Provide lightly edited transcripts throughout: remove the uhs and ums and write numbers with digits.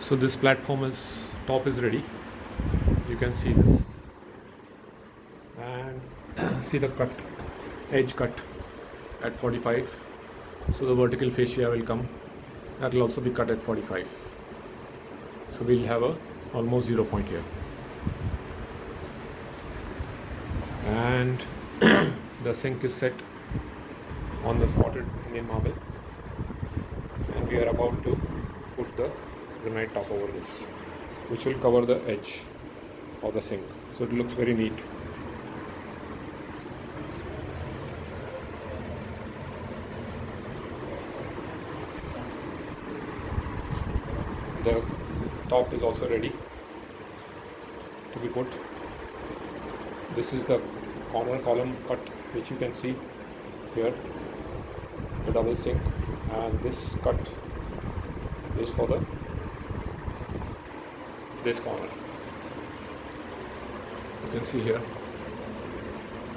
So this platform top is ready. You can see this and see the edge cut at 45. So the vertical fascia will come. That will also be cut at 45. So we'll have a almost 0 point here. And the sink is set on the spotted Indian marble, and we are about to put the granite top over this, which will cover the edge of the sink, so it looks very neat. The top is also ready to be put. This is the corner column cut, which you can see here, the double sink, and this cut is for this corner. You can see here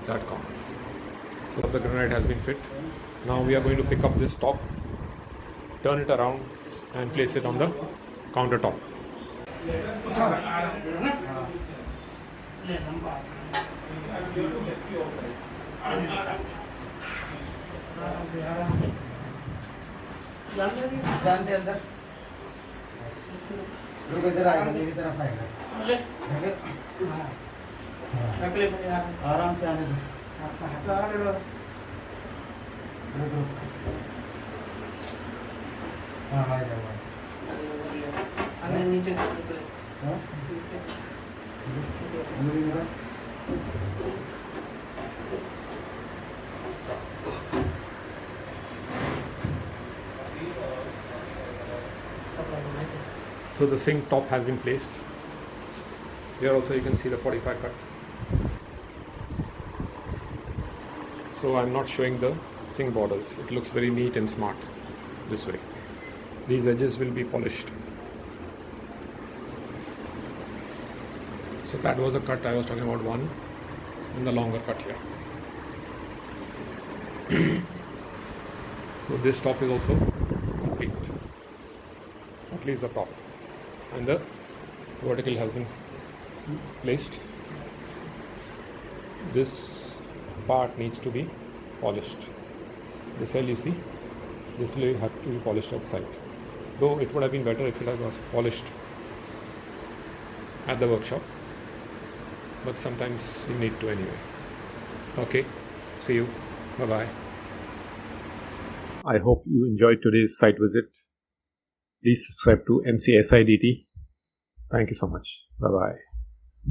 that corner. So the granite has been fit. Now we are going to pick up this top, turn it around and place it on the countertop. जानते अंदर लोग इधर आएगा मेरी तरफ आएगा आराम से आने दो हाँ आ जाओ नीचे So the sink top has been placed. Here also you can see the 45 cut. So I'm not showing the sink borders. It looks very neat and smart this way. These edges will be polished. So that was the cut I was talking about, one, and the longer cut here. So this top is also complete, at least the top, and the vertical has been placed. This part needs to be polished. This L, you see, this will have to be polished outside, though it would have been better if it was polished at the workshop, but sometimes you need to anyway. Okay, see you, bye bye. I hope you enjoyed today's site visit. Please subscribe to MCSIDT. Thank you so much. Bye bye.